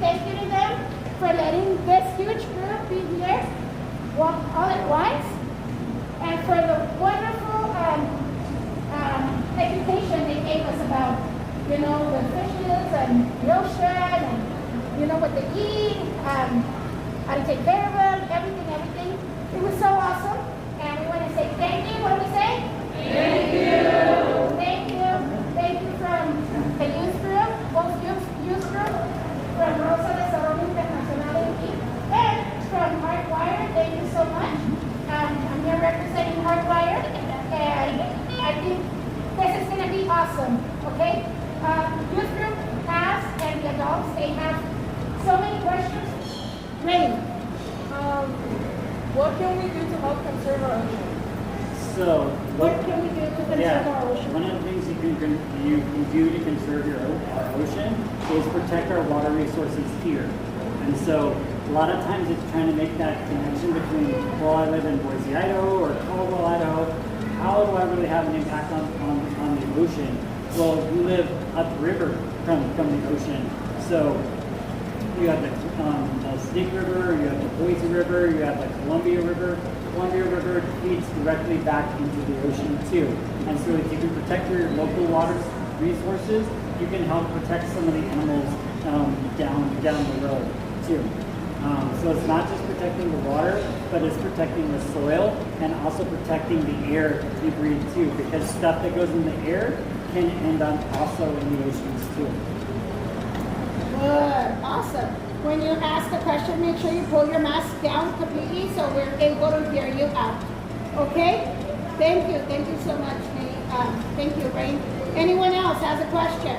thank you to them for letting this huge group be here walk all at once, and for the wonderful education they gave us about, you know, the fishes and the ocean, and you know what they eat, how to take care of them, everything. It was so awesome, and we want to say thank you. What do we say? Thank you. Thank you. Thank you from the youth group, both youth group, from Rosa de Saron Internacional, and from HEARTWIRED. Thank you so much. I'm here representing HEARTWIRED, and I think this is going to be awesome. Okay? Youth group has, and the adults, they have so many questions. Reyna. What can we do to help conserve our ocean? So, what can we do to conserve our ocean? One of the things you can do to conserve our ocean is protect our water resources here. And so, a lot of times it's trying to make that connection between, well, I live in Boise, Idaho, or Caldwell, Idaho. How do I really have an impact on the ocean? Well, you live upriver from the ocean. So, you have the Snake River, you have the Boise River, you have the Columbia River. The Columbia River feeds directly back into the ocean too. And so if you can protect your local water resources, you can help protect some of the animals down the road too. So it's not just protecting the water, but it's protecting the soil and also protecting the air you breathe too, because stuff that goes in the air can end up also in the oceans too. Good, awesome. When you ask the question, make sure you pull your mask down completely so we're able to hear you out. Okay? Thank you so much. Thank you, Reyna. Anyone else has a question?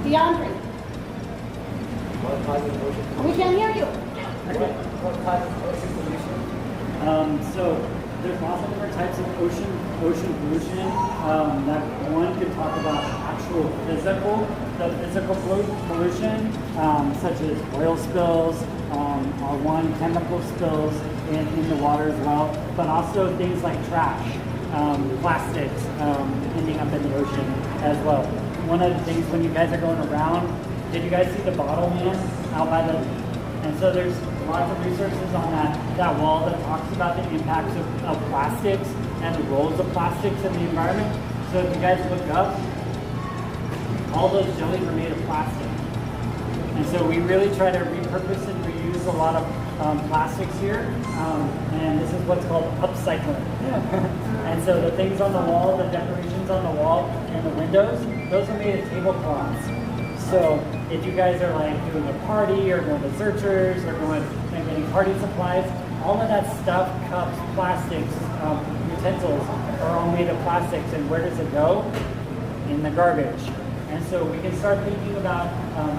DeAndre. What causes ocean? We can hear you. What causes ocean pollution? So there's lots of different types of ocean pollution. That one could talk about actual physical pollution, such as oil spills, or chemical spills in the water as well, but also things like trash, plastics ending up in the ocean as well. One of the things when you guys are going around, did you guys see the bottle man out by the? And so there's lots of resources on that wall that talks about the impacts of plastics and the roles of plastics in the environment. So if you guys look up, all those jellies are made of plastic. And so we really try to repurpose and reuse a lot of plastics here. And this is what's called upcycling. And so the things on the wall, the decorations on the wall and the windows, those are made of tablecloths. So if you guys are like doing a party or going to Searchers or going and getting party supplies, all of that stuff, cups, plastics, utensils are all made of plastics. And where does it go? In the garbage. And so we can start thinking about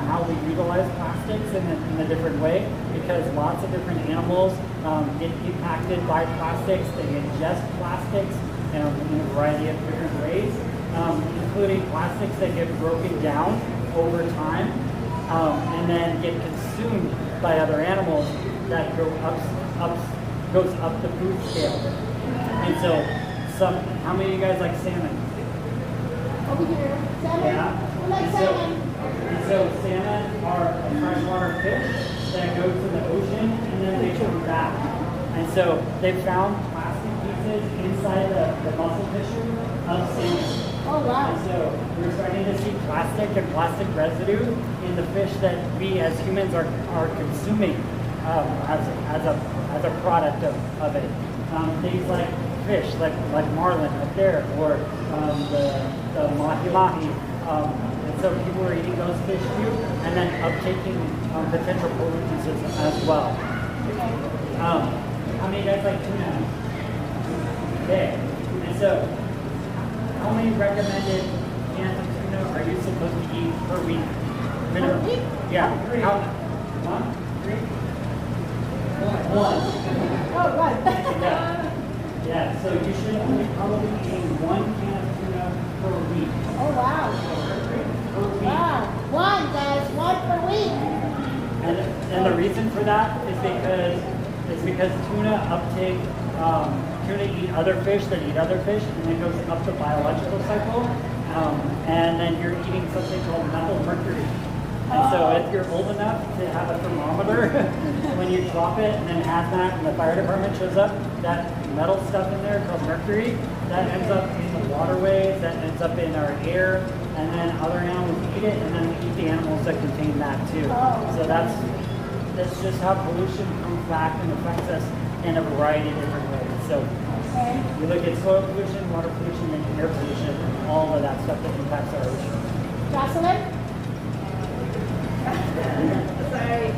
how we utilize plastics in a different way, because lots of different animals get impacted by plastics. They ingest plastics in a variety of different ways, including plastics that get broken down over time and then get consumed by other animals that goes up the food scale. And so how many of you guys like salmon? Over here. Salmon? Yeah. We like salmon. And so salmon are a freshwater fish that go to the ocean and then they come back. And so they found plastic pieces inside the muscle tissue of salmon. Oh, wow. And so we're starting to see plastic and plastic residue in the fish that we as humans are consuming as a product of it. Things like fish, like marlin up there, or the mahi-mahi. And so people are eating those fish too, and then uptaking potential pollutants as well. How many guys like tuna? Okay. And so how many recommended cans of tuna are you supposed to eat per week? Per week? Yeah. One? Three? One. Oh, right. Yeah, so you should only probably eat 1 can of tuna per week. Oh, wow. Per week. Wow. One, guys. One per week. And the reason for that is because tuna uptake, tuna eat other fish that eat other fish, and it goes up the biological cycle. And then you're eating something called methyl mercury. And so if you're old enough to have a thermometer, when you drop it and then hazmat and the fire department shows up, that metal stuff in there called mercury, that ends up in the waterways, that ends up in our air, and then other animals eat it, and then we eat the animals that contain that too. So that's just how pollution comes back and affects us in a variety of different ways. So we look at soil pollution, water pollution, and air pollution, all of that stuff that impacts our ocean. Jocelyn? Sorry.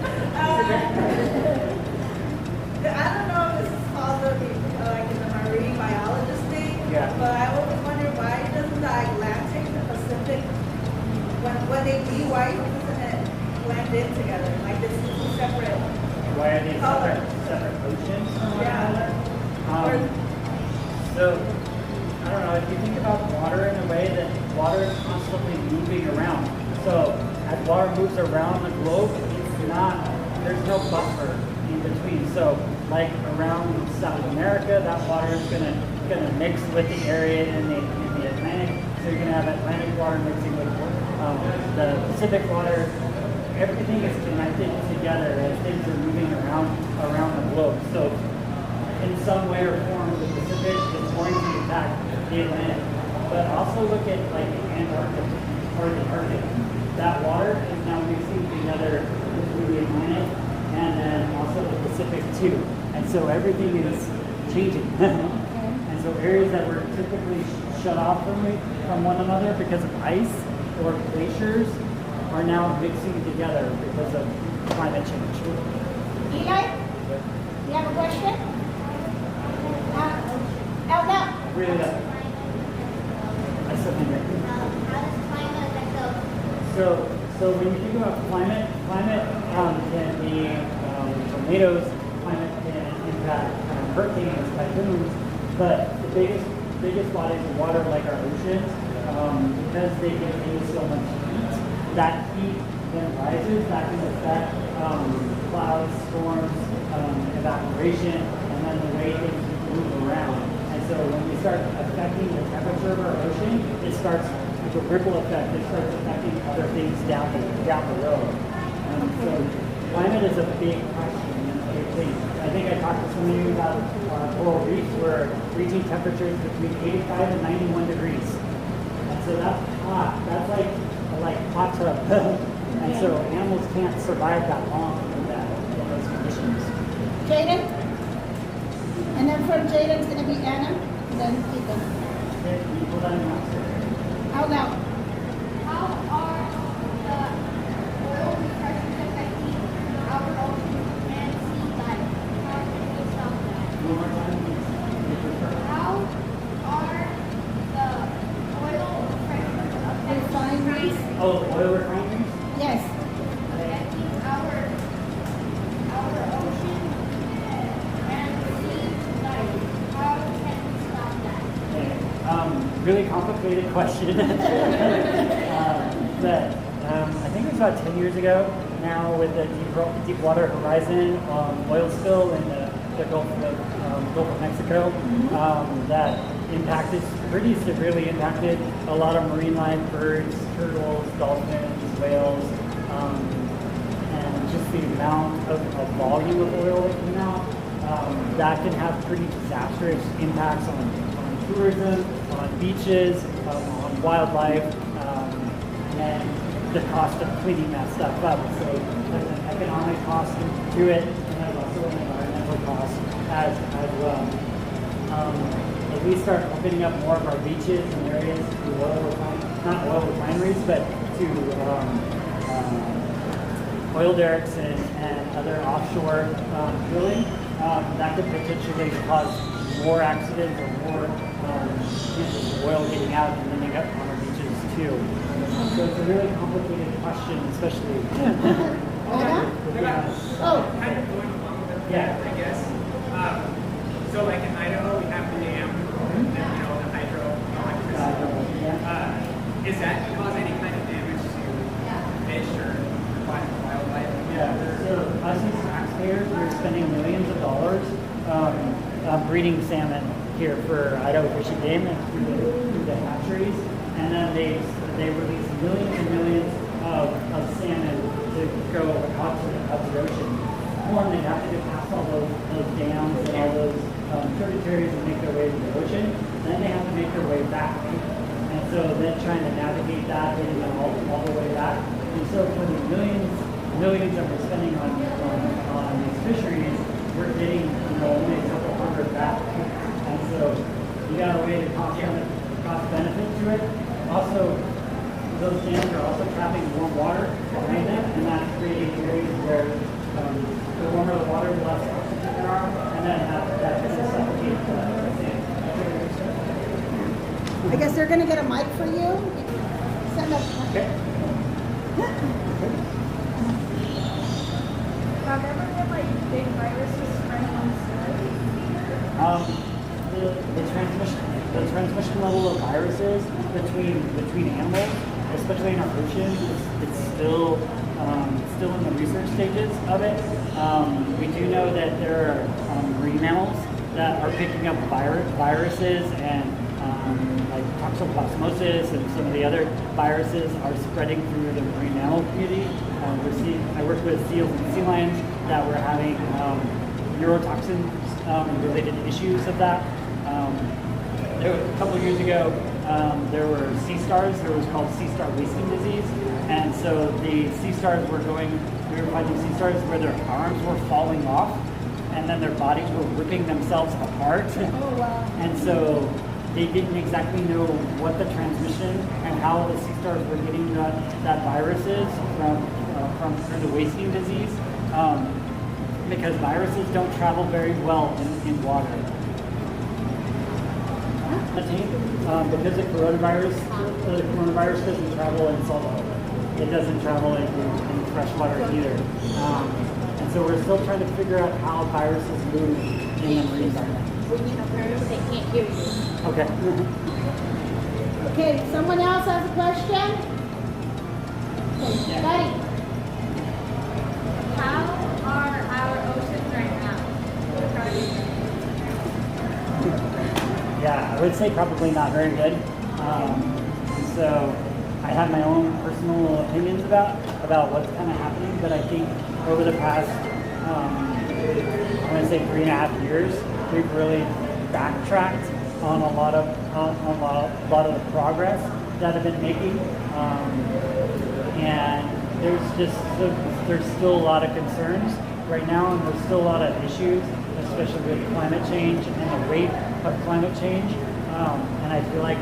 I don't know if this is called like in the marine biologist thing, but I always wonder why doesn't the Atlantic and the Pacific, when they leave, why doesn't it blend in together? Like this is two separate. Why are they separate oceans from one another? So, I don't know, if you think about water in a way that water is constantly moving around. So, as water moves around the globe, there's no buffer in between. So, like around South America, that water is gonna mix with the area in the Atlantic. So you're gonna have Atlantic water mixing with the Pacific water. Everything is connected together as things are moving around the globe. So in some way or form, the Pacific is going to impact the Atlantic. But also look at like the Antarctic or the Arctic. That water is now mixing together between the Atlantic and then also the Pacific too. And so everything is changing. And so areas that were typically shut off from one another because of ice or glaciers are now mixing together because of climate change. Eli? You have a question? Elda? Really that. I still think that. How does climate affect the So when you think about climate can be tornadoes, climate can impact hurricanes, typhoons, but the biggest bodies of water like our oceans, because they contain so much heat, that heat then rises, that can affect clouds, storms, evaporation, and then the way things move around. And so when we start affecting the temperature of our ocean, it starts with a ripple effect. It starts affecting other things down the road. So climate is a big question and a big thing. I think I talked to some of you about coral reefs where reaching temperatures between 85 and 91 degrees. And so that's hot. That's like hot tub. And so animals can't survive that long in those conditions. Jaden? And then from Jaden, it's going to be Anna, and then Ethan. Okay, can you hold on your mic? Out loud. how are the oil restrictions affecting our ocean and sea life? How can we stop that? One more time, please. How are the oil restrictions affecting Refineries? Oh, oil refineries? Yes. affecting our ocean and sea life? How can we stop that? Okay. Really complicated question. But I think it was about 10 years ago now with the Deepwater Horizon oil spill in the Gulf of Mexico that impacted, pretty severely impacted a lot of marine life, birds, turtles, dolphins, whales, and just the amount of volume of oil that came out. That can have pretty disastrous impacts on tourism, on beaches, on wildlife, and the cost of cleaning that stuff up. So there's an economic cost to it, and there's also an environmental cost as well. As we start opening up more of our beaches and areas to not oil refineries, but to oil derricks and other offshore drilling, that could potentially cause more accidents or more oil getting out and ending up on our beaches too. So it's a really complicated question, especially. Oh. Kind of going along with it, Yeah. I guess. So like in Idaho, we have the dam, and the hydroelectricity. Is that going to cause any kind of damage to fish or wildlife? Yeah, so us as taxpayers, we're spending millions of dollars breeding salmon here for Idaho Fish and Game and through the hatcheries, and then they release millions and millions of salmon to go out to the ocean. One, they have to get past all those dams and all those tributaries and make their way to the ocean. Then they have to make their way back. And so then trying to navigate that, getting them all the way back. And so for the millions that we're spending on these fisheries, we're getting only a couple hundred back. And so you got a way to cost benefit to it. Also, those dams are also trapping warm water behind them, and that's creating areas where the warmer the water, the less oxygen there are, and then that can suffocate the sand. I guess they're gonna get a mic for you. Send them. Okay. Have ever been like big viruses spreading on The transmission level of viruses between animals, especially in our oceans, it's still in the research stages of it. We do know that there are marine mammals that are picking up viruses and like toxoplasmosis and some of the other viruses are spreading through the marine mammal community. I work with seals and sea lions that were having neurotoxin related issues of that. A couple of years ago, there were sea stars. There was called sea star wasting disease, and so the sea stars we were finding sea stars where their arms were falling off, and then their bodies were ripping themselves apart. Oh, wow. And so they didn't exactly know what the transmission and how the sea stars were getting that viruses from through the wasting disease, because viruses don't travel very well in water. Because the coronavirus doesn't travel in salt water. It doesn't travel in fresh water either. And so we're still trying to figure out how viruses move in the marine environment. They can't hear you. Okay. Okay, someone else has a question? Okay, Betty. How are our oceans right now? Yeah, I would say probably not very good. So I have my own personal opinions about what's kind of happening, but I think over the past, I want to say 3.5 years, we've really backtracked on a lot of the progress that have been making, and there's still a lot of concerns right now, and there's still a lot of issues, especially with climate change and the rate of climate change. And I feel like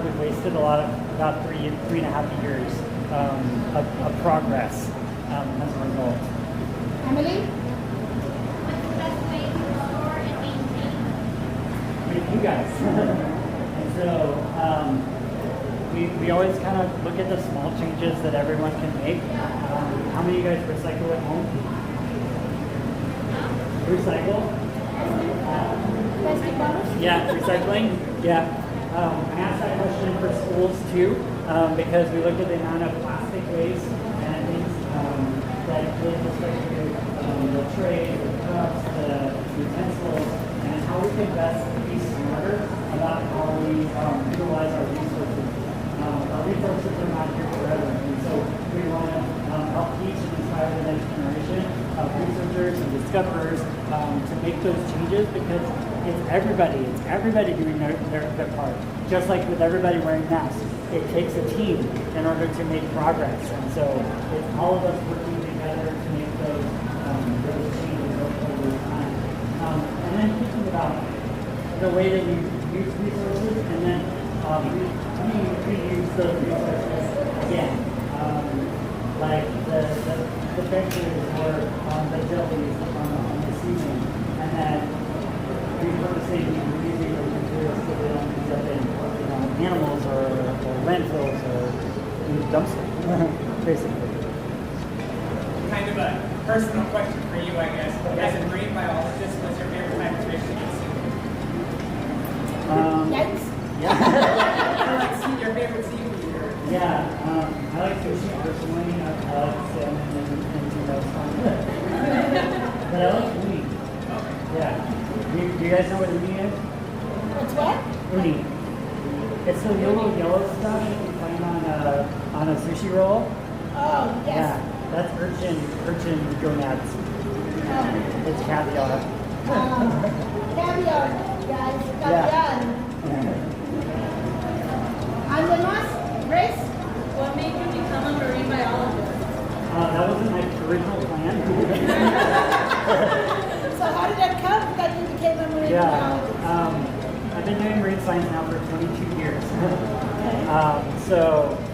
we've wasted about 3.5 years of progress as a result. Emily? What's the best way to store and maintain? You guys. And so we always kind of look at the small changes that everyone can make. How many of you guys recycle at home? Recycle? Plastic bottles? Yeah, recycling. Yeah. I asked that question for schools too, because we looked at the amount of plastic waste and things that kids, especially the trays, the cups, the utensils, and how we can best be smarter about how we utilize our resources. Our resources are not here forever, and so we want to help teach and inspire the next generation of researchers and discoverers to make those changes, because it's everybody doing their part. Just like with everybody wearing masks, it takes a team in order to make progress, and so it's all of us working together to make those changes over time. And then thinking about the way that we use resources, and then reuse those resources again, like the benches or the jellies on the ceiling, and then repurposing and reusing those materials so they don't end up in animals or landfills or dumpsters, basically. Kind of a personal question for you, I guess. As a marine biologist, what's your favorite type of fish to consume? Yikes. Or like your favorite seafood? Or... Yeah, I like sushi personally. I like salmon and those fun. But I like uni. Okay. Yeah. Do you guys know what uni is? What's what? Uni. It's the little yellow stuff you can find on a sushi roll. Oh, yes. Yeah, that's urchin gonads. Oh. It's caviar. Caviar, guys. Yeah. Caviar. ¿Algo más, Grace? What made you become a marine biologist? That wasn't my original plan. So how did that come that you became a marine biologist? I've been doing marine science now for 22 years. So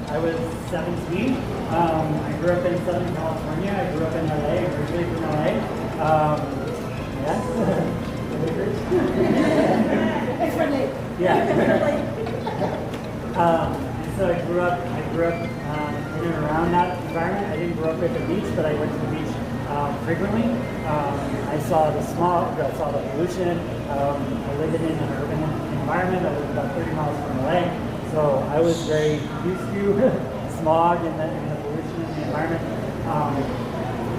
I was 17. I grew up in Southern California. I grew up in LA, originally from LA. Yeah. It's related. Yeah. So I grew up in and around that environment. I didn't grow up at the beach, but I went to the beach frequently. I saw the smog, I saw the pollution. I lived in an urban environment. I lived about 30 miles from LA, so I was very used to smog and the pollution in the environment.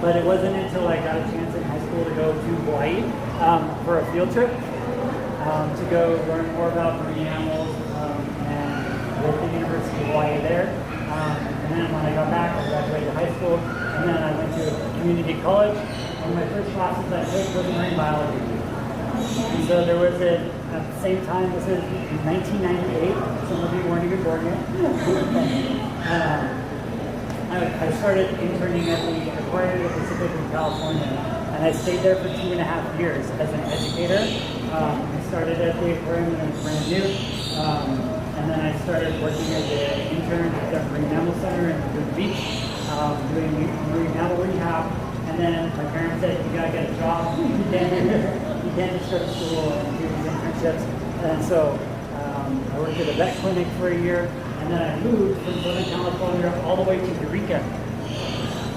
But it wasn't until I got a chance in high school to go to Hawaii for a field trip to go learn more about marine animals and with the University of Hawaii there. And then when I got back, I graduated high school, and then I went to community college. One of my first classes I took was marine biology. And so there was at the same time, this is 1998, some of you weren't even born yet. I started interning at the Aquarium of Boise in California, and I stayed there for 2.5 years as an educator. I started at the aquarium when it was brand new, and then I started working as an intern at the Marine Mammal Center in the beach, doing marine mammal rehab. And then my parents said, "You gotta get a job. You can't just go to school and do these internships." And so I worked at a vet clinic for a year. And then I moved from Southern California all the way to Eureka.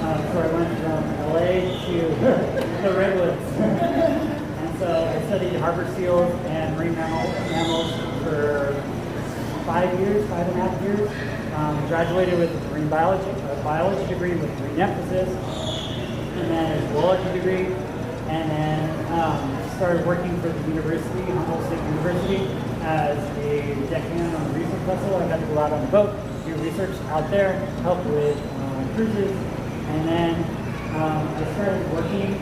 So I went from LA to the Redwoods. And so I studied harbor seals and marine mammals for 5.5 years. Graduated with a marine biology degree with marine emphasis, and then a zoology degree, and then started working for the university, Humboldt State University, as a deckhand on a research vessel. I got to go out on the boat, do research out there, help with cruises, and then I started working.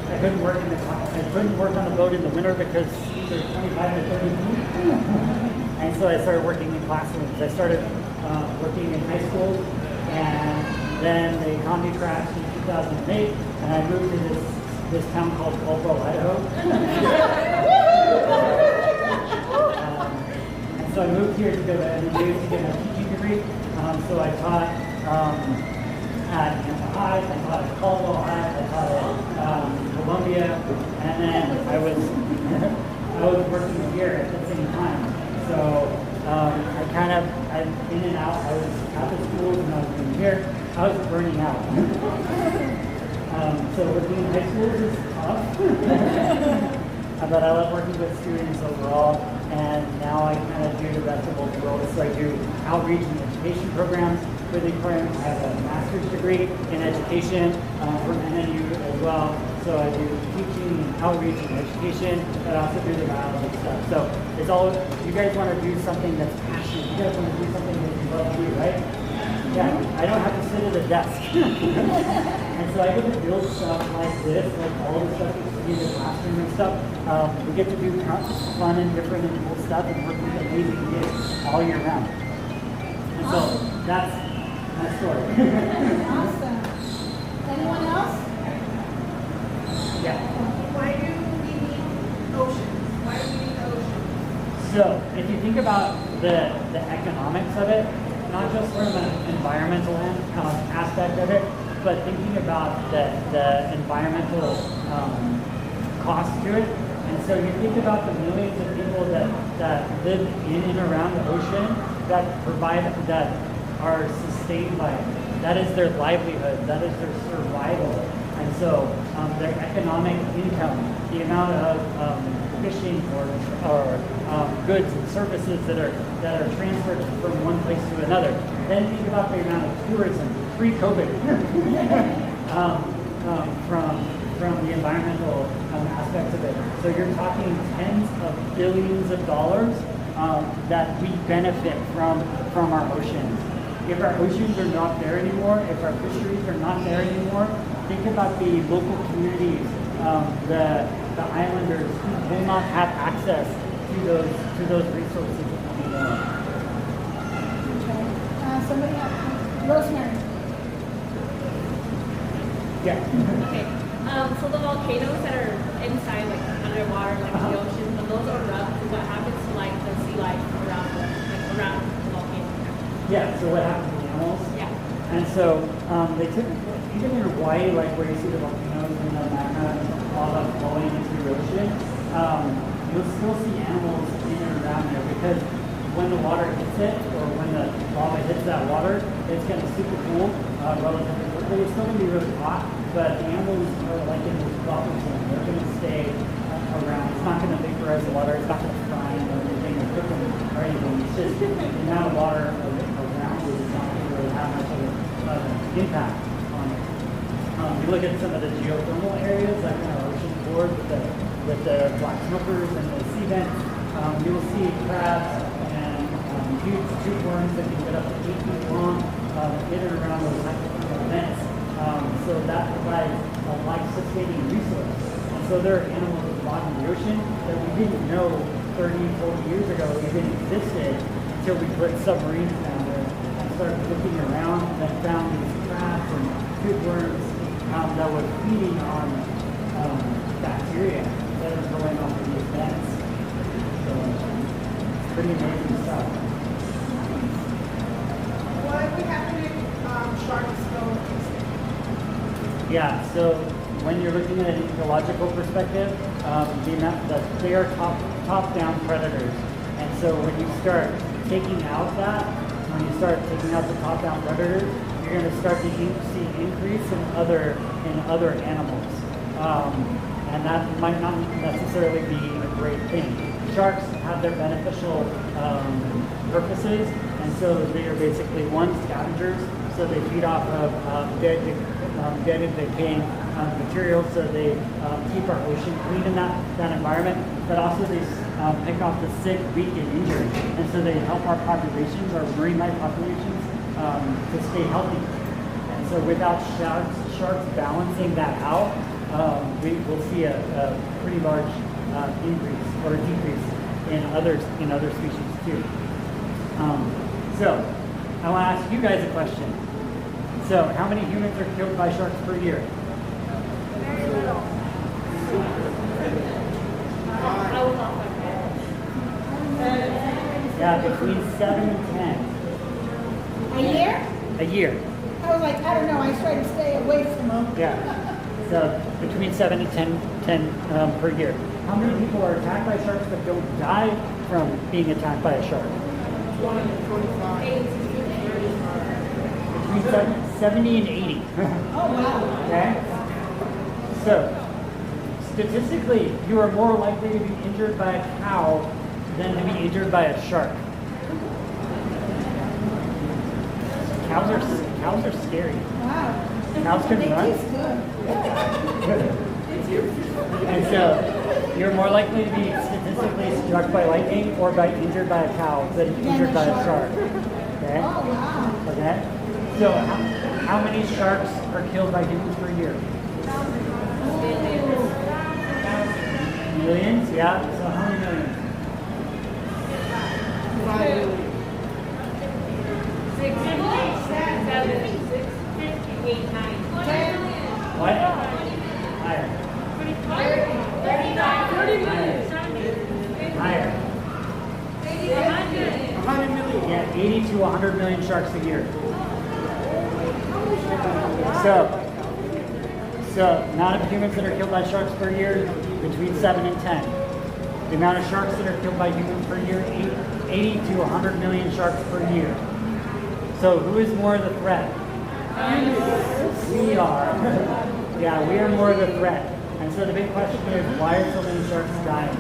I couldn't work on the boat in the winter because they're 25 to 30 feet. And so I started working in classrooms. I started working in high school, and then the economy crashed in 2008, and I moved to this town called Idaho. And so I moved here to go to NMU to get my teaching degree. So I taught at Tampa High, I taught at Caldwell High, I taught at Columbia, and then I was working here at the same time. So I'm in and out. I was at the schools and I was in here. I was burning out. So working in high schools is tough. But I love working with students overall. And now I kind of do the best of both worlds. So I do outreach and education programs for the aquarium. I have a master's degree in education from NNU as well. So I do teaching and outreach and education, but I also do the biology stuff. So it's all, you guys want to do something that's passionate. You guys want to do something that you love to do, right? Yeah, I don't have to sit at a desk. And so I get to build stuff like this, like all the stuff you see in the classroom and stuff. We get to do fun and different and cool stuff and work with amazing kids all year round. And so that's my story. Awesome. Anyone else? Yeah. Why do we need oceans? Why do we need the ocean? So if you think about the economics of it, not just from an environmental aspect of it, but thinking about the environmental cost to it. And so you think about the millions of people that live in and around the ocean that are sustained by it. That is their livelihood. That is their survival. And so their economic income, the amount of fishing or goods and services that are transferred from one place to another. Then think about the amount of tourism pre-COVID from the environmental aspects of it. So you're talking tens of billions of dollars that we benefit from our oceans. If our oceans are not there anymore, if our fisheries are not there anymore, think about the local communities, the islanders who will not have access to those resources anymore. Somebody else? Rosemary. Yeah. Okay. So the volcanoes that are inside, like underwater, like the ocean, when those erupt, what happens to like the sea life around the volcano? Yeah. So what happens to animals? Yeah. And so they typically, even in Hawaii, like where you see the volcanoes and the magma and all that flowing into the ocean, you'll still see animals in and around there because when the water hits it or when the lava hits that water, it's going to super cool relatively quickly. It's still going to be really hot, but the animals are like in this buffer zone. They're going to stay around. It's not going to vaporize the water. It's not going to fry them or anything or cook them or anything. It's just the amount of water around it is not going to really have much of an impact on it. You look at some of the geothermal areas, like on our ocean floor with the black smokers and the sea vents, you will see crabs and huge tube worms that can get up to 8 feet long in and around those vents. So that provides a life-sustaining resource. And so there are animals at the bottom of the ocean that we didn't know 30, 40 years ago even existed until we put submarines down there and started looking around and found these crabs and tube worms that were feeding on bacteria that are growing off of these vents. So it's pretty amazing stuff. What would happen if sharks go extinct? Yeah, so when you're looking at an ecological perspective, they are top-down predators. And so when you start taking out the top-down predators, you're going to start to see increase in other animals. And that might not necessarily be a great thing. Sharks have their beneficial purposes, and so they are basically scavengers. So they feed off of dead and decaying materials, so they keep our ocean clean in that environment, but also they pick off the sick, weak, and injured, and so they help our populations, our marine life populations, to stay healthy. And so without sharks balancing that out, we will see a pretty large increase or decrease in other species too. So I want to ask you guys a question. So how many humans are killed by sharks per year? Very little. I was off my head. Yeah, between 7 and 10 A year? a year. I was like, I don't know, I try to stay away from them. Yeah. So between 7 and 10 per year. How many people are attacked by sharks but don't die from being attacked by a shark? 20 to 25. Between 70 and 80. Oh, wow. Okay? So, statistically, you are more likely to be injured by a cow than to be injured by a shark. Cows are scary. Wow. Cows can They run. taste good. And so, you're more likely to be statistically struck by lightning or by injured by a cow than injured by a shark. Okay? Oh, wow. Okay? So, how many sharks are killed by humans per year? Millions? Yeah. So how many millions? 6, 7, 6, 8, 9. What? Higher. 30 million. Higher. 100 million. Yeah, 80 to 100 million sharks a year. So amount of humans that are killed by sharks per year, between 7 and 10. The amount of sharks that are killed by humans per year, 80 to 100 million sharks per year. So who is more of the threat? We are. Yeah, we are more of the threat. And so the big question is, why are so many sharks dying?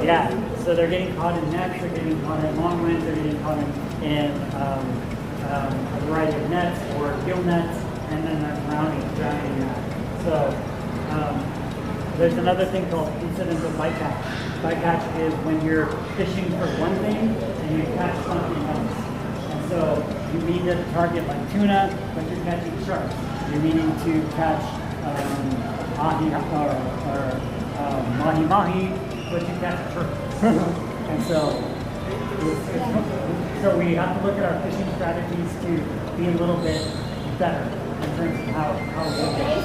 Yeah, so they're getting caught in nets, they're getting caught in long lines, they're getting caught in a variety of nets or gill nets, and then they're drowning in that. So there's another thing called incidental bycatch. Bycatch is when you're fishing for one thing and you catch something else. And so you mean to target like tuna, but you're catching sharks. You're meaning to catch ahi or mahi, but you catch turtles. And so we have to look at our fishing strategies to be a little bit better in terms of how we do it.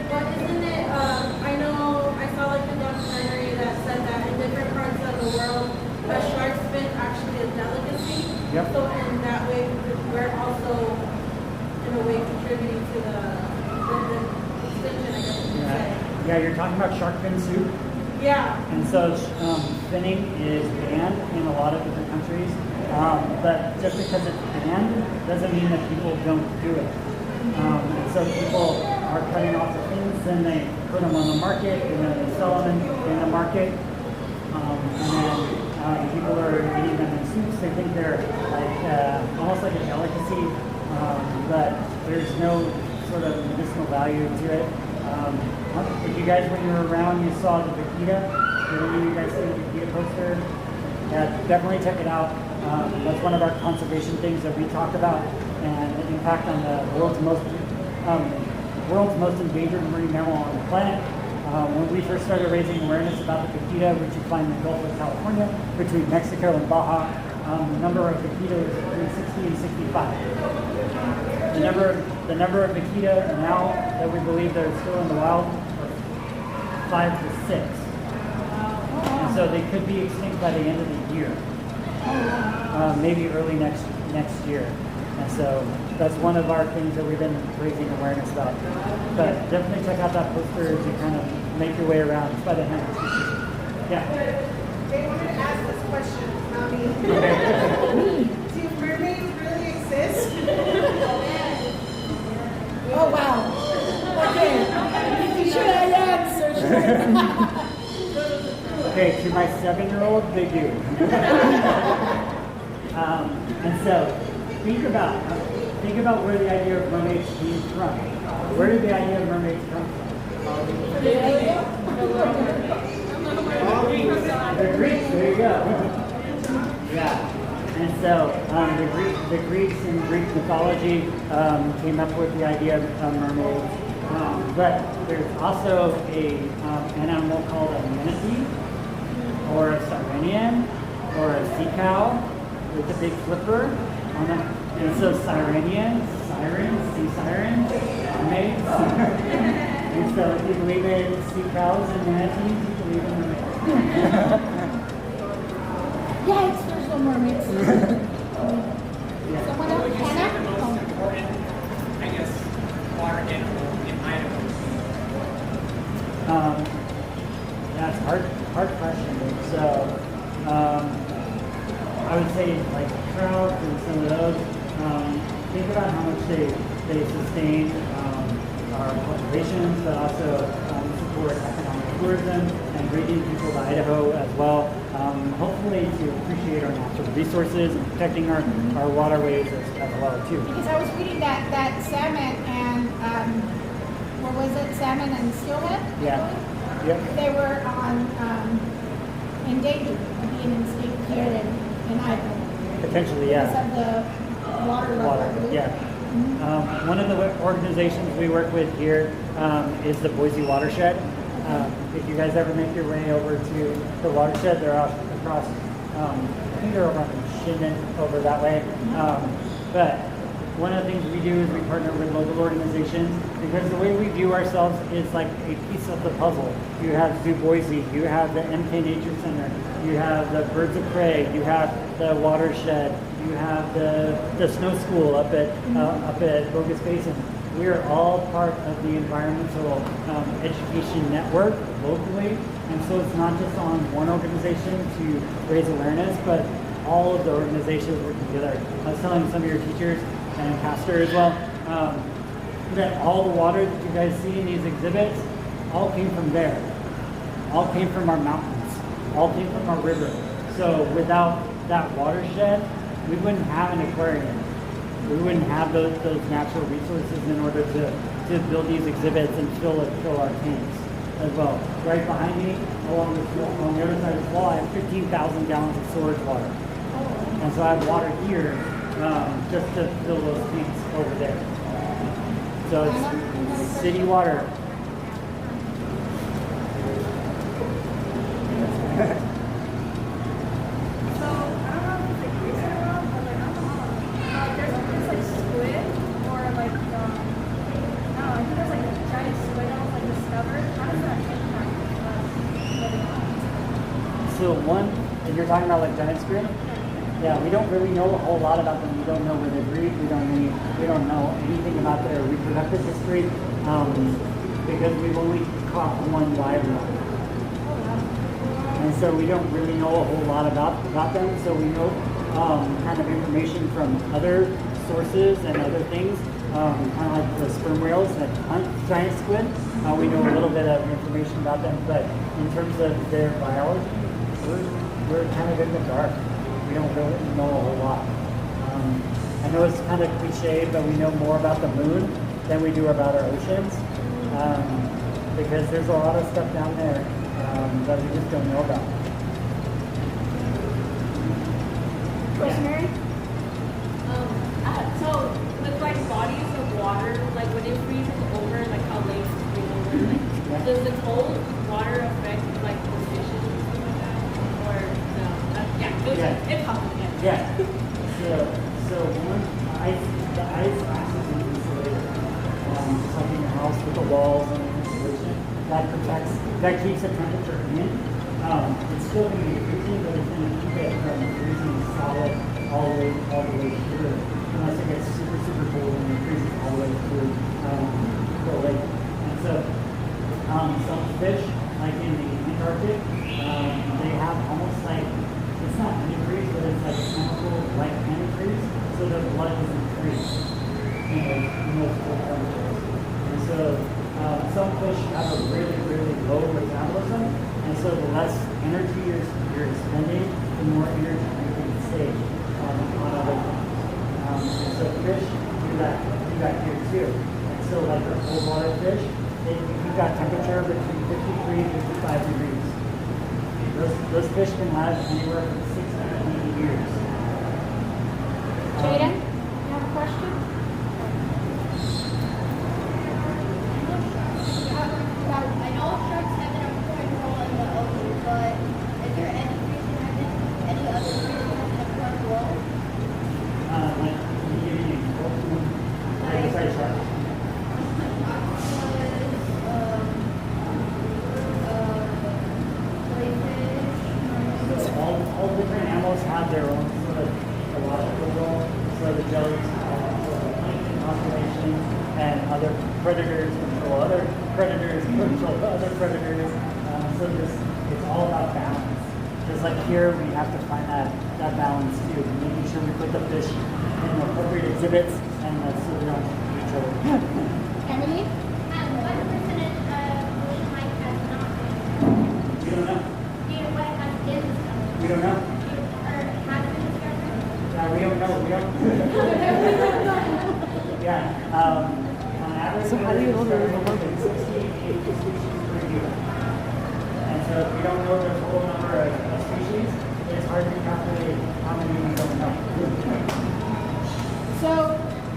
But isn't it, I know I saw like a documentary that said that in different parts of the world, a shark's fin actually is delicacy. Yep. So in that way, we're also, in a way, contributing to the extinction, I guess you could say. Yeah, you're talking about shark fin soup. Yeah. And so finning is banned in a lot of different countries. But just because it's banned doesn't mean that people don't do it. And so people are cutting off the fins, then they put them on the market, and then they sell them in the market. And then people are eating them in soups. They think they're like almost like a delicacy, but there's no sort of medicinal value to it. If you guys, when you were around, you saw the Vaquita. Did any of you guys see the Vaquita poster? Yeah, definitely check it out. That's one of our conservation things that we talk about, and the impact on the world's most endangered marine mammal on the planet. When we first started raising awareness about the vaquita, which you find in the Gulf of California, between Mexico and Baja, the number of vaquita is between 60 and 65. The number of vaquita now that we believe that are still in the wild are 5 to 6. And so they could be extinct by the end of the year. Maybe early next year. And so that's one of our things that we've been raising awareness about. But definitely check out that poster as you kind of make your way around. It's by the hand. Yeah. They wanted to ask this question, not me. Do mermaids really exist? Oh, wow. Okay. Should I answer? Okay, to my 7-year-old, they do. And so think about where the idea of mermaids came from. Where did the idea of mermaids come from? The Greeks. There you go. Yeah. And so the Greeks in Greek mythology came up with the idea of mermaids. But there's also an animal called a manatee, or a Sirenian, or a sea cow with a big flipper on them. And so Sirenian, sirens, sea sirens, mermaids. And so if you believe in sea cows and manatees, you believe in mermaids. Yeah, there's no mermaids. Yeah. Someone What else? would you say the Hannah? most important, I guess, water animal in Idaho? That's hard question. So I would say like trout and some of those. Think about how much they sustain our populations, but also support economic tourism and bringing people to Idaho as well. Hopefully to appreciate our natural resources and protecting our waterways as well too. Because I was reading that salmon and, what was it, salmon and steelhead? Yeah. Yep. They were endangered of being extinct here in Idaho. Potentially, yeah. Because of the water level. Water, yeah. One of the organizations we work with here is the Boise Watershed. If you guys ever make your way over to the watershed, they're out across, I think they're over on Shinnon over that way. But one of the things we do is we partner with local organizations because the way we view ourselves is like a piece of the puzzle. You have Zoo Boise, you have the MK Nature Center, you have the Birds of Prey, you have the watershed, you have the snow school up at Bogus Basin. We are all part of the environmental education network locally, and so it's not just on one organization to raise awareness, but all of the organizations working together. I was telling some of your teachers and pastor as well that all the water that you guys see in these exhibits all came from there, all came from our mountains, all came from our river. So without that watershed, we wouldn't have an aquarium. We wouldn't have those natural resources in order to build these exhibits and fill our tanks. as well. Right behind me, along on the other side of the wall, I have 15,000 gallons of storage water. And so I have water here just to fill those tanks over there. So it's city water. So one, and you're talking about like giant squid? Yeah, we don't really know a whole lot about them. We don't know where they breed. We don't know anything about their reproductive history because we've only caught one live one. And so we don't really know a whole lot about them. So we know kind of information from other sources and other things, kind of like the sperm whales that hunt giant squid. We know a little bit of information about them, but in terms of their biology, we're kind of in the dark. We don't really know a whole lot. I know it's kind of cliche, but we know more about the moon than we do about our oceans because there's a lot of stuff down there that we just don't know about. Rosemary? So with like bodies of water, like when it freezes over, like how lakes freeze over, like does the cold water affect like the fishes and stuff like that? Or no? It's possible. Yeah. So one the ice acts as an insulator, just like in your house with the walls and the insulation. That keeps the temperature in. It's still going to be freezing, but it's going to keep it from freezing solid all the way through, unless it gets super cold and it freezes all the way through the lake. And so some fish, like in the Antarctic, they have almost like, it's not antifreeze, but it's like a chemical like antifreeze, so their blood doesn't freeze in those cold temperatures. And so some fish have a really low metabolism, and so the less energy you're expending, the more energy you can save on other things. And so fish do that here too. And so like the cold water fish, you've got temperature between 53 and 55 degrees. Those fish can last anywhere from 60 to 80 years. Jaden, you have a question? I know sharks have an important role in the ocean, but is there any other fish that have an important role? Like, can you give me an example? Like besides sharks? All different animals have their own sort of ecological role. So the jellies control the plankton population, and other predators control other predators, control other predators. So it's all about balance. Just like here, we have to find that balance too, making sure we put the fish in the appropriate exhibits and so they don't eat each other. Emily? What percentage of ocean life has not been? We don't know. Do you know what has been discovered? We don't know. Or has been discovered? We don't know. Yeah. On average, so how do you know there's 68 species per year? And so if we don't know the total number of species, it's hard to calculate how many we don't know. So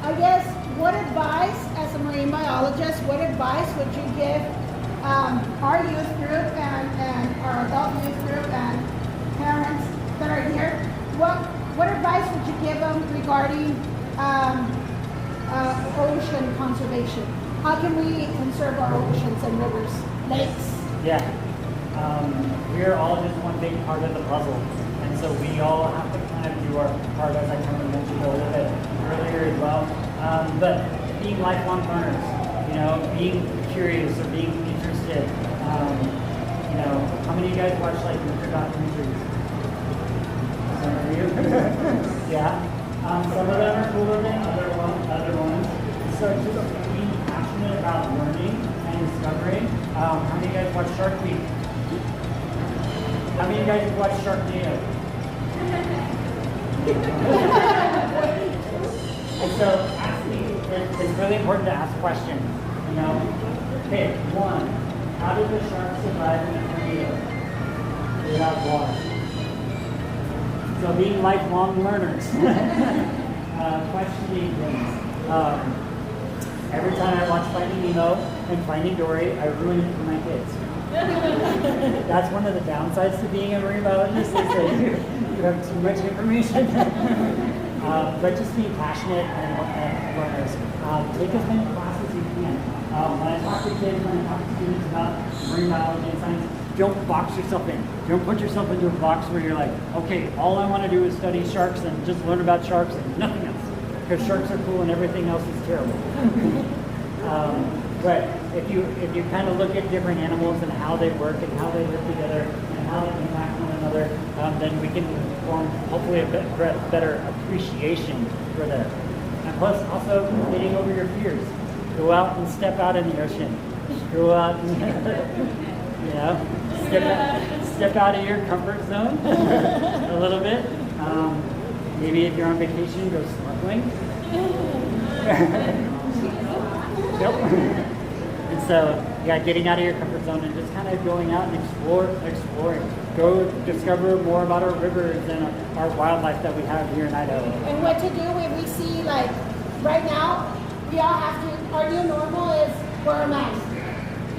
I guess what advice, as a marine biologist, what advice would you give our youth group and our adult youth group and parents that are here? What advice would you give them regarding ocean conservation? How can we conserve our oceans and rivers, lakes? Yeah. We're all just one big part of the puzzle. And so we all have to kind of do our part, as I kind of mentioned a little bit earlier as well. But being lifelong learners, being curious or being interested. How many of you guys watch like nature documentaries? Some of you? Yeah. Some of them are cooler than other ones. So just being passionate about learning and discovering. How many of you guys watch Shark Week? How many of you guys have watched Sharknado? And so it's really important to ask questions. Pick one, How did the shark survive in a tornado without water? So being lifelong learners, questioning things. Every time I watch Finding Nemo and Finding Dory, I ruin it for my kids. That's one of the downsides to being a marine biologist is that you have too much information. But just being passionate and learners. Take as many classes as you can. When I talk to kids, when I talk to students about marine biology and science, don't box yourself in. Don't put yourself into a box where you're like, okay, all I want to do is study sharks and just learn about sharks and nothing else. Because sharks are cool and everything else is terrible. But if you kind of look at different animals and how they work and how they live together and how they impact one another, then we can form hopefully a better appreciation for them. And plus also getting over your fears. Go out and step out in the ocean. Go out and, you know, step out of your comfort zone a little bit. Maybe if you're on vacation, go snorkeling. Yep. And so, yeah, getting out of your comfort zone and just kind of going out and exploring. Go discover more about our rivers and our wildlife that we have here in Idaho. And what to do when we see, like, right now, we all have to, our new normal is wear a mask.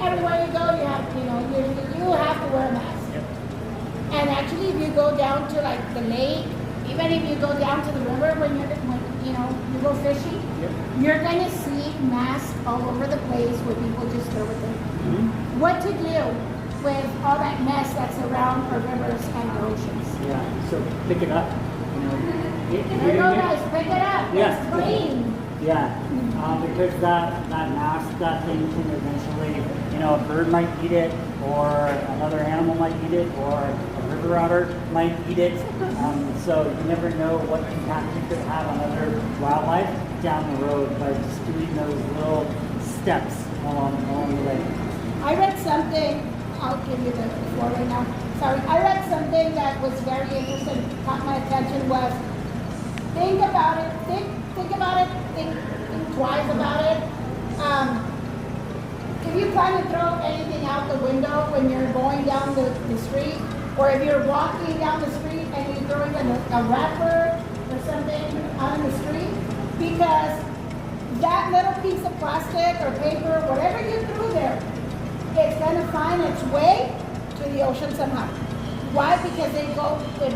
Everywhere you go, you have, you have to wear a mask. Yep. And actually, if you go down to, like, the lake, even if you go down to the river when you go fishing, Yep. you're going to see masks all over the place where people just throw it in. Mm-hmm. What to do with all that mess that's around our rivers and our oceans? Yeah, so pick it up. Here you go, guys, pick it up. Yes. It's clean. Yeah, because that mask, that thing can eventually, a bird might eat it, or another animal might eat it, or a river otter might eat it. So you never know what impact you could have on other wildlife down the road by just doing those little steps along the way. I read something, I'll give you the floor right now. Sorry, I read something that was very interesting, caught my attention was, think about it, think twice about it. If you plan to throw anything out the window when you're going down the street, or if you're walking down the street and you're throwing a wrapper or something out in the street, because that little piece of plastic or paper, whatever you threw there, it's going to find its way to the ocean somehow. Why? Because it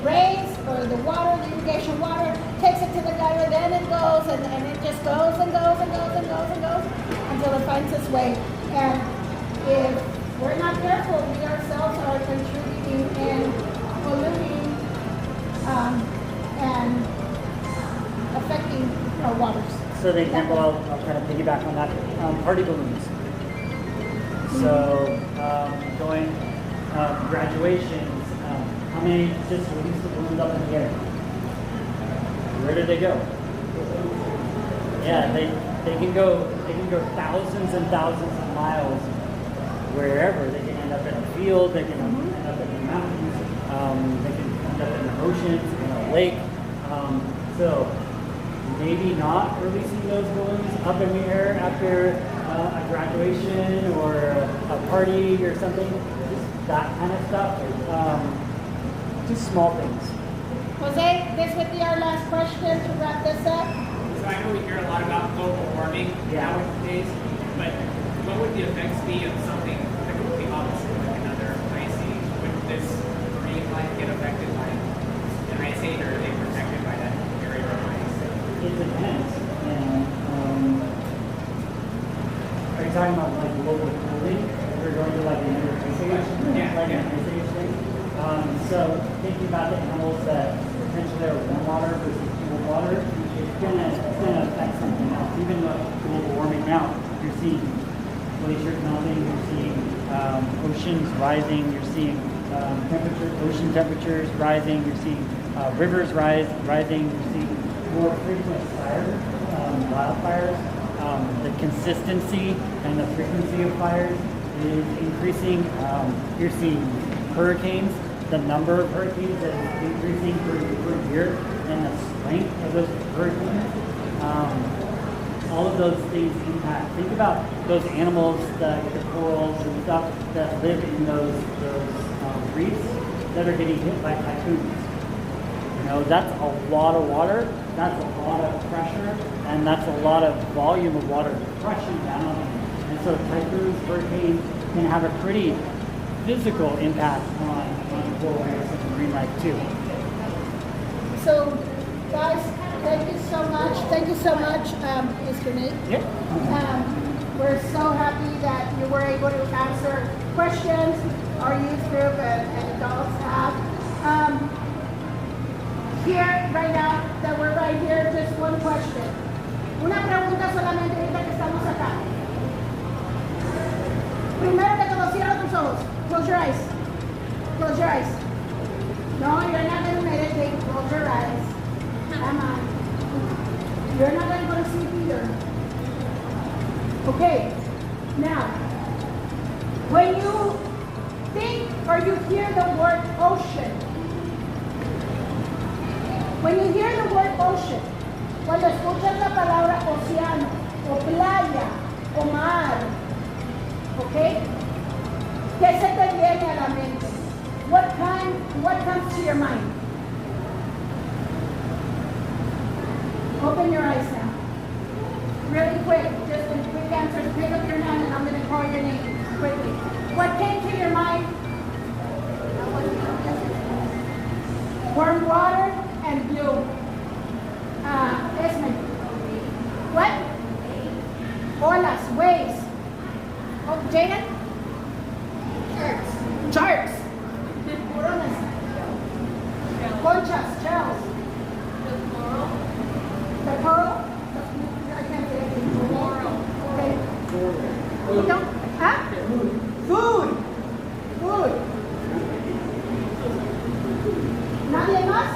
rains, or the water, the irrigation water, takes it to the gutter, then it goes, and it just goes and goes and goes and goes and goes until it finds its way. And if we're not careful, we ourselves are contributing and polluting and affecting our waters. So the example, I'll try to piggyback on that, party balloons. So going graduations, how many just release the balloons up in the air? Where did they go? Yeah, they can go thousands and thousands of miles wherever. They can end up in a field, they can end up in the mountains, they can end up in the oceans, in a lake. So maybe not releasing those balloons up in the air after a graduation or a party or something. Just that kind of stuff. Just small things. Jose, this would be our last question to wrap this up. So I know we hear a lot about global warming nowadays, but what would the effects be of something completely opposite, like another ice age? Would this marine life get affected by an ice age, or are they protected by that area of ice? It depends. Are you talking about like global cooling? If we're going to like another ice age? Yeah. Like an ice age thing? So thinking about the animals that potentially are warm water versus cool water, it's gonna affect something else. Even with global warming now, you're seeing glaciers melting, you're seeing oceans rising, you're seeing ocean temperatures rising, you're seeing rivers rising, you're seeing more frequent wildfires. The consistency and the frequency of fires is increasing. You're seeing hurricanes. The number of hurricanes that is increasing per year, and the strength of those hurricanes. all of those things impact. Think about those animals, the corals and stuff that live in those reefs that are getting hit by typhoons. You know, that's a lot of water, that's a lot of pressure, and that's a lot of volume of water crushing down. And so typhoons, hurricanes can have a pretty physical impact on coral reefs and marine life too. So, guys, thank you so much. Thank you so much, Mr. Nate. Yep. We're so happy that you were able to answer questions our youth group and adults have. Here, right now, that we're right here, just one question. Una pregunta solamente ahorita que estamos acá. Primero que todo, cierra tus ojos. Close your eyes. Close your eyes. No, you're not going to meditate. Close your eyes. Come on. You're not going to go to sleep either. Okay. Now, when you think or you hear the word ocean, when you hear the word ocean, cuando escuchas la palabra océano, o playa, o mar, okay? ¿Qué se te viene a la mente? What comes to your mind? Open your eyes now. Really quick, just a quick answer. Pick up your hand and I'm going to call your name quickly. What came to your mind? Warm water and blue. Esme. What? Olas, waves. Oh, Jaden? Sharks. Coronas. Conchas, shells. The coral? I can't say anything. Okay. You don't? Huh? Food. Food. ¿Nadie más?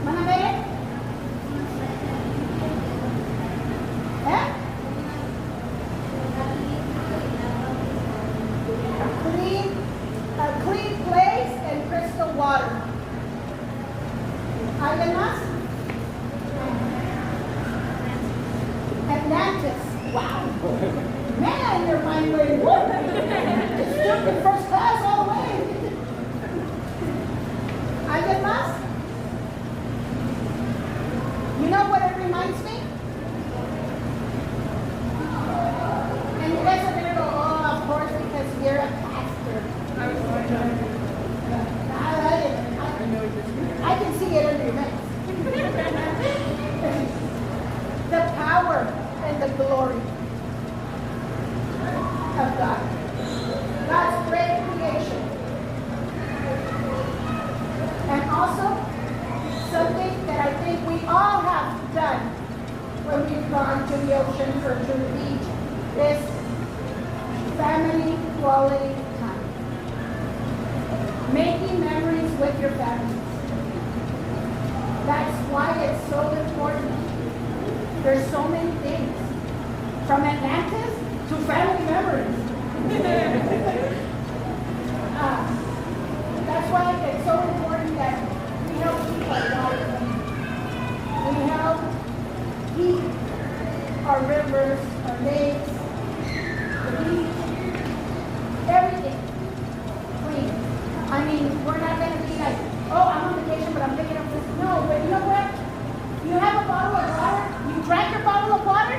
¿Van a ver? A clean place and crystal water. ¿Alguien más? Atlantis. Wow. Man, your mind went whoop. Just took the first class all the way. ¿Alguien más? You know what it reminds me? And you guys are going to go, oh, of course, because you're a pastor. I can see it in your face. The power and the glory of God. God's great creation. And also, something that I think we all have done when we've gone to the ocean or to the beach is family quality time. Making memories with your family. That's why it's so important. There's so many things. From Atlantis to family memories. That's why it's so important that we help keep our water clean. We help keep our rivers, our lakes, the beach, everything clean. I mean, we're not going to be like, oh, I'm on vacation, but I'm picking up this. No, but you know what? You have a bottle of water, you drank your bottle of water,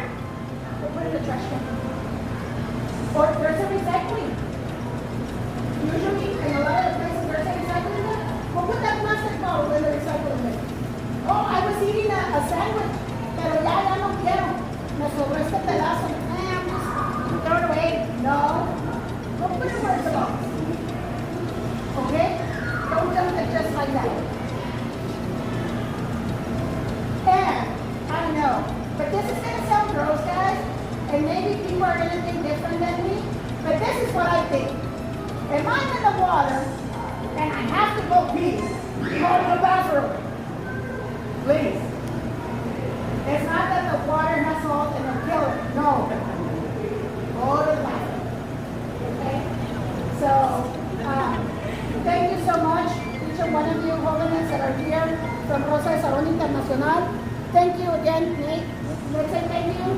we'll put it in the trash can. Or there's a recycling. Usually, in a lot of places, there's a recycling bin. We'll put that plastic bottle in the recycling bin. Oh, I was eating a sandwich, pero ya no quiero. Me sobró este pedazo. Throw it away. No. Don't put it where it belongs. Okay? Don't dump it just like that. And, I know, but this is going to sound gross, guys, and maybe people are going to think different than me, but this is what I think. If I'm in the water, and I have to go pee, go to the bathroom, please. It's not that the water has salt and it'll kill it. No. Go to the bathroom. Okay? So, thank you so much, each and one of you holiness that are here from Rosa, Saron, Internacional. Thank you again, Nate. Let's say thank you.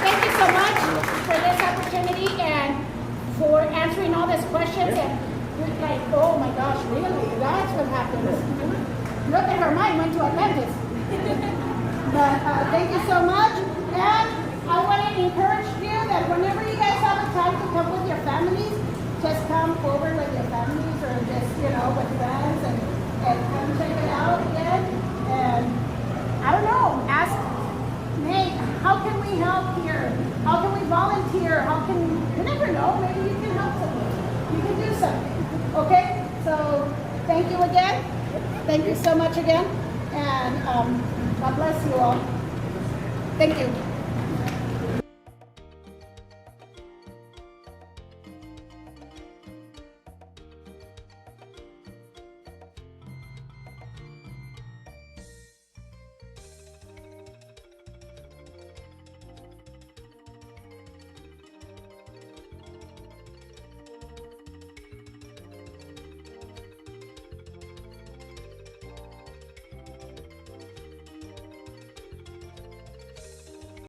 Thank you so much for this opportunity and for answering all these questions. And you're like, oh my gosh, really? That's what happens. Look at her mind went to Atlantis. But thank you so much. And I want to encourage you that whenever you guys have a time to come with your families, just come over with your families or just, with friends and come check it out again. And I don't know, ask, hey, how can we help here? How can we volunteer? You never know, maybe you can help someone. You can do something, okay? So thank you again. Thank you so much again. And God bless you all. Thank you.